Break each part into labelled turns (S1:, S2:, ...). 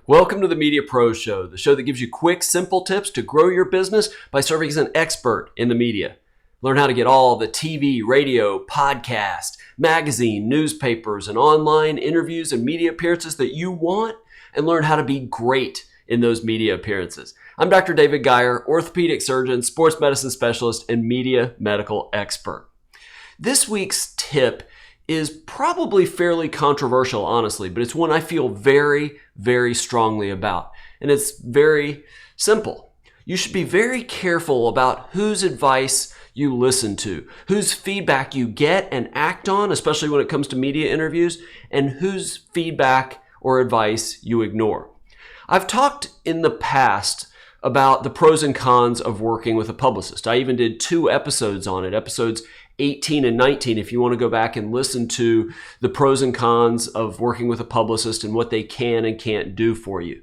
S1: Welcome to the Media Pro Show, the show that gives you quick, simple tips to grow your business by serving as an expert in the media. Learn how to get all the TV, radio, podcast, magazine, newspapers, and online interviews and media appearances that you want, and learn how to be great in those media appearances. I'm Dr. David Geyer, orthopedic surgeon, sports medicine specialist, and media medical expert. This week's tip is probably fairly controversial, honestly, but it's one I feel very, very strongly about. And it's very simple. You should be very careful about whose advice you listen to, whose feedback you get and act on, especially when it comes to media interviews, and whose feedback or advice you ignore. I've talked in the past about the pros and cons of working with a publicist. I even did 2 episodes on it, episodes 18 and 19, if you want to go back and listen to the pros and cons of working with a publicist and what they can and can't do for you.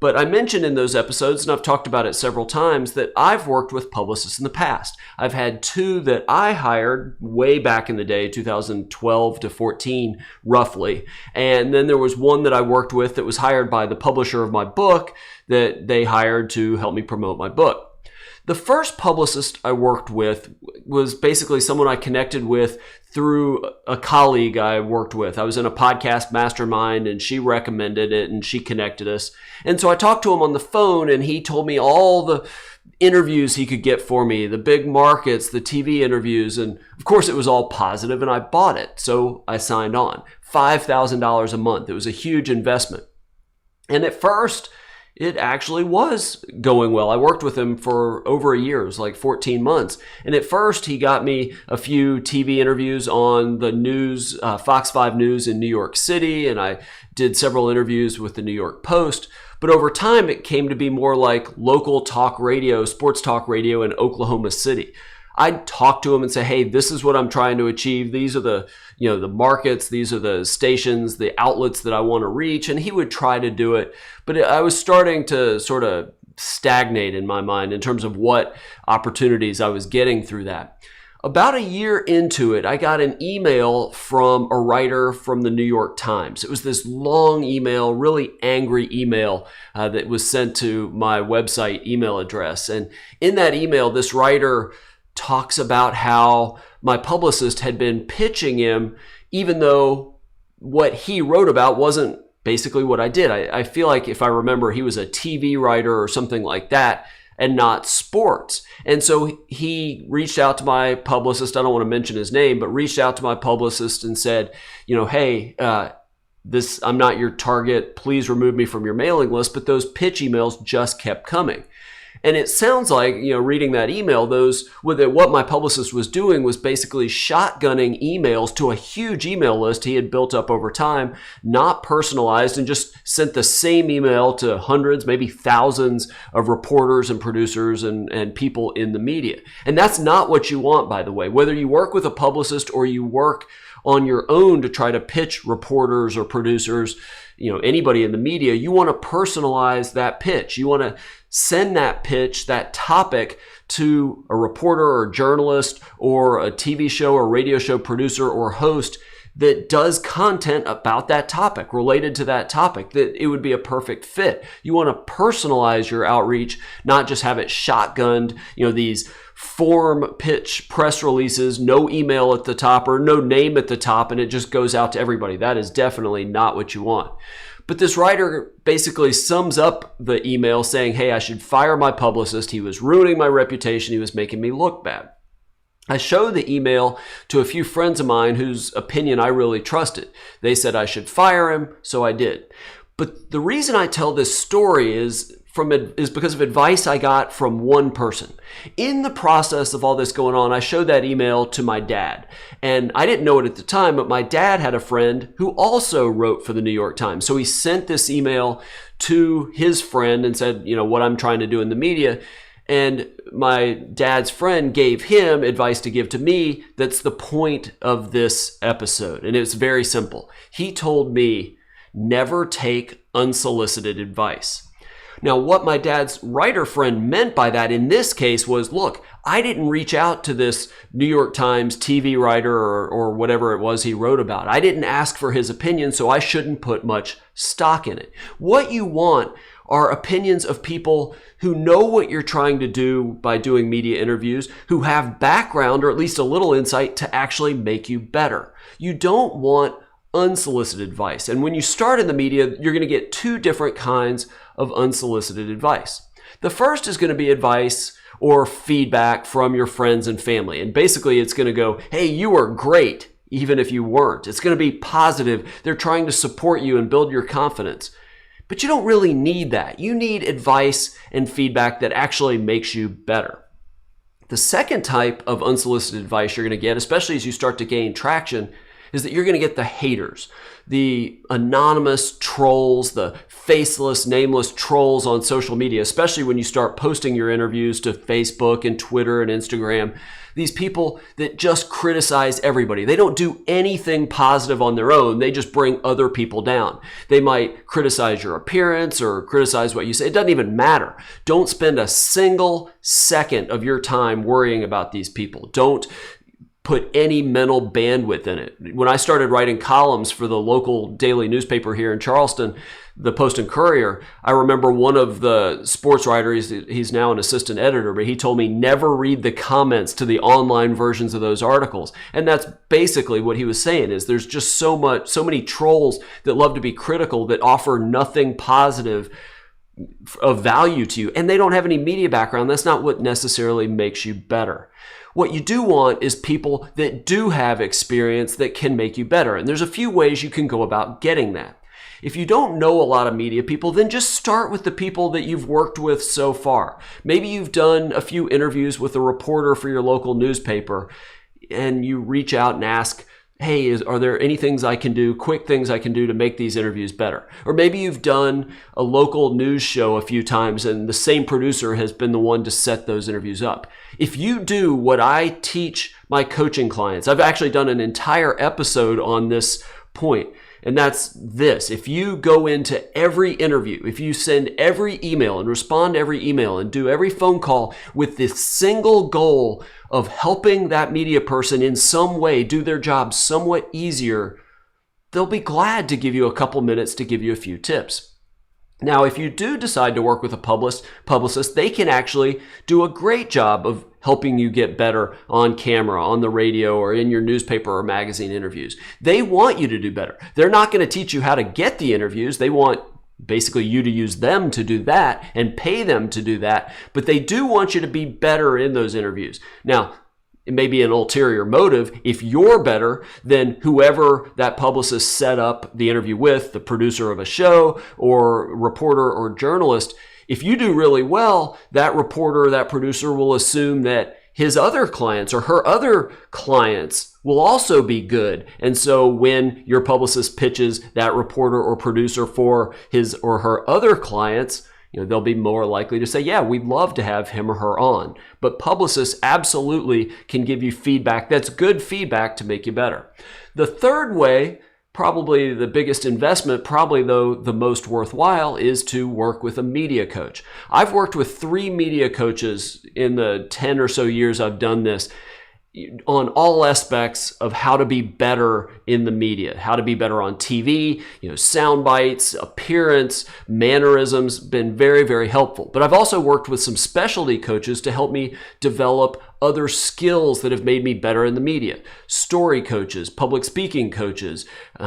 S1: But I mentioned in those episodes, and I've talked about it several times, that I've worked with publicists in the past. I've had 2 that I hired way back in the day, 2012 to 14, roughly. And then there was one that I worked with that was hired by the publisher of my book that they hired to help me promote my book. The first publicist I worked with was basically someone I connected with through a colleague I worked with. I was in a podcast mastermind and she recommended it and she connected us. And so I talked to him on the phone and he told me all the interviews he could get for me, the big markets, the TV interviews. And of course it was all positive and I bought it. So I signed on. $5,000 a month. It was a huge investment. And at first, it actually was going well. I worked with him for over a year, it was like 14 months. And at first, he got me a few TV interviews on the news, Fox 5 News in New York City, and I did several interviews with the New York Post. But over time, it came to be more like local talk radio, sports talk radio in Oklahoma City. I'd talk to him and say, hey, this is what I'm trying to achieve. These are the markets, these are the stations, the outlets that I want to reach. And he would try to do it. But I was starting to sort of stagnate in my mind in terms of what opportunities I was getting through that. About a year into it, I got an email from a writer from the New York Times. It was this long email, really angry email that was sent to my website email address. And in that email, this writer talks about how my publicist had been pitching him, even though what he wrote about wasn't basically what I did. I feel like if I remember, he was a TV writer or something like that and not sports. And so he reached out to my publicist. I don't want to mention his name, but reached out to my publicist and said, hey, I'm not your target. Please remove me from your mailing list. But those pitch emails just kept coming. And it sounds like, reading that email, what my publicist was doing was basically shotgunning emails to a huge email list he had built up over time, not personalized, and just sent the same email to hundreds, maybe thousands of reporters and producers and people in the media. And that's not what you want, by the way. Whether you work with a publicist or you work on your own to try to pitch reporters or producers, anybody in the media, you want to personalize that pitch. You want to send that pitch, that topic, to a reporter or journalist or a TV show or radio show producer or host that does content about that topic, related to that topic, that it would be a perfect fit. You want to personalize your outreach, not just have it shotgunned, these form pitch press releases, no email at the top or no name at the top, and it just goes out to everybody. That is definitely not what you want. But this writer basically sums up the email saying, hey, I should fire my publicist. He was ruining my reputation. He was making me look bad. I showed the email to a few friends of mine whose opinion I really trusted. They said I should fire him, so I did. But the reason I tell this story is because of advice I got from one person. In the process of all this going on, I showed that email to my dad. And I didn't know it at the time, but my dad had a friend who also wrote for the New York Times. So he sent this email to his friend and said, what I'm trying to do in the media. And my dad's friend gave him advice to give to me. That's the point of this episode. And it's very simple. He told me, never take unsolicited advice. Now, what my dad's writer friend meant by that in this case was, look, I didn't reach out to this New York Times TV writer or whatever it was he wrote about. I didn't ask for his opinion, so I shouldn't put much stock in it. What you want are opinions of people who know what you're trying to do by doing media interviews, who have background or at least a little insight to actually make you better. You don't want unsolicited advice. And when you start in the media, you're going to get two different kinds of unsolicited advice. The first is going to be advice or feedback from your friends and family. And basically it's going to go, hey, you are great, even if you weren't. It's going to be positive. They're trying to support you and build your confidence. But you don't really need that. You need advice and feedback that actually makes you better. The second type of unsolicited advice you're going to get, especially as you start to gain traction, is that you're going to get the haters, the anonymous trolls, the faceless, nameless trolls on social media, especially when you start posting your interviews to Facebook and Twitter and Instagram. These people that just criticize everybody. They don't do anything positive on their own. They just bring other people down. They might criticize your appearance or criticize what you say. It doesn't even matter. Don't spend a single second of your time worrying about these people. Don't put any mental bandwidth in it. When I started writing columns for the local daily newspaper here in Charleston, the Post and Courier, I remember one of the sports writers, he's now an assistant editor, but he told me never read the comments to the online versions of those articles. And that's basically what he was saying, is there's just so many trolls that love to be critical that offer nothing positive of value to you, and they don't have any media background. That's not what necessarily makes you better. What you do want is people that do have experience that can make you better. And there's a few ways you can go about getting that. If you don't know a lot of media people, then just start with the people that you've worked with so far. Maybe you've done a few interviews with a reporter for your local newspaper, and you reach out and ask, hey, are there any things I can do, quick things I can do to make these interviews better? Or maybe you've done a local news show a few times and the same producer has been the one to set those interviews up. If you do what I teach my coaching clients, I've actually done an entire episode on this point, and that's this. If you go into every interview, if you send every email and respond to every email and do every phone call with this single goal of helping that media person in some way do their job somewhat easier, they'll be glad to give you a couple minutes to give you a few tips. Now, if you do decide to work with a publicist, they can actually do a great job of helping you get better on camera, on the radio, or in your newspaper or magazine interviews. They want you to do better. They're not going to teach you how to get the interviews. They want basically you to use them to do that and pay them to do that. But they do want you to be better in those interviews. Now, it may be an ulterior motive. If you're better, then whoever that publicist set up the interview with, the producer of a show or reporter or journalist, if you do really well, that reporter or that producer will assume that his other clients or her other clients will also be good. And so when your publicist pitches that reporter or producer for his or her other clients, they'll be more likely to say, yeah, we'd love to have him or her on. But publicists absolutely can give you feedback that's good feedback to make you better. The third way, probably the biggest investment, probably though the most worthwhile, is to work with a media coach. I've worked with 3 media coaches in the 10 or so years I've done this, on all aspects of how to be better in the media, how to be better on TV, sound bites, appearance, mannerisms, been very, very helpful. But I've also worked with some specialty coaches to help me develop other skills that have made me better in the media. Story coaches, public speaking coaches,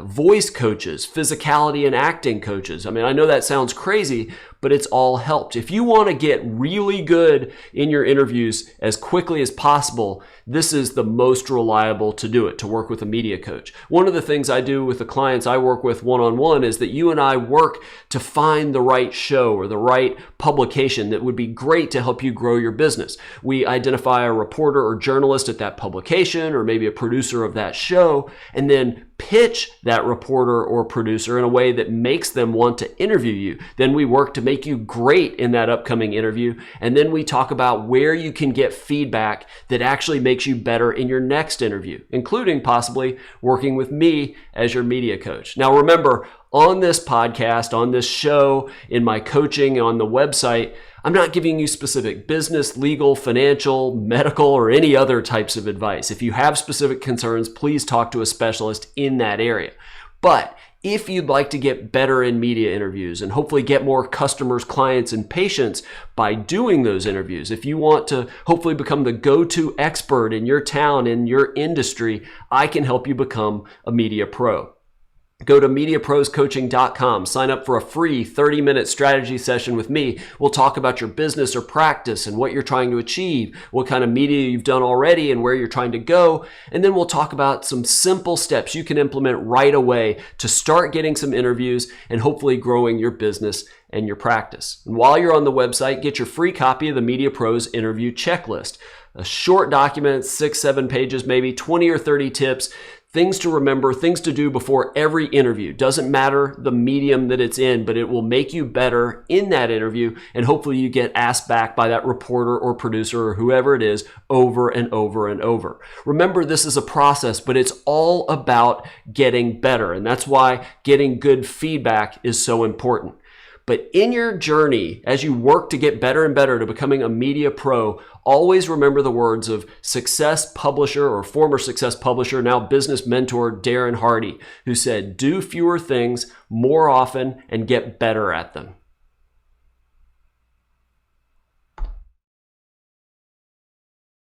S1: voice coaches, physicality and acting coaches. I mean, I know that sounds crazy, but it's all helped. If you want to get really good in your interviews as quickly as possible, this is the most reliable to do it, to work with a media coach. One of the things I do with the clients I work with one-on-one is that you and I work to find the right show or the right publication that would be great to help you grow your business. We identify a reporter or journalist at that publication or maybe a producer of that show, and then pitch that reporter or producer in a way that makes them want to interview you. Then we work to make you great in that upcoming interview. And then we talk about where you can get feedback that actually makes you better in your next interview, including possibly working with me as your media coach. Now, remember, on this podcast, on this show, in my coaching, on the website, I'm not giving you specific business, legal, financial, medical, or any other types of advice. If you have specific concerns, please talk to a specialist in that area. But if you'd like to get better in media interviews and hopefully get more customers, clients, and patients by doing those interviews, if you want to hopefully become the go-to expert in your town, in your industry, I can help you become a media pro. Go to MediaProsCoaching.com. Sign up for a free 30-minute strategy session with me. We'll talk about your business or practice and what you're trying to achieve, what kind of media you've done already and where you're trying to go. And then we'll talk about some simple steps you can implement right away to start getting some interviews and hopefully growing your business and your practice. And while you're on the website, get your free copy of the Media Pros Interview Checklist. A short document, 6-7 pages, maybe 20 or 30 tips, things to remember, things to do before every interview. Doesn't matter the medium that it's in, but it will make you better in that interview, and hopefully you get asked back by that reporter or producer or whoever it is over and over and over. Remember, this is a process, but it's all about getting better, and that's why getting good feedback is so important. But in your journey, as you work to get better and better to becoming a media pro, always remember the words of success publisher or former success publisher, now business mentor Darren Hardy, who said, "Do fewer things more often and get better at them."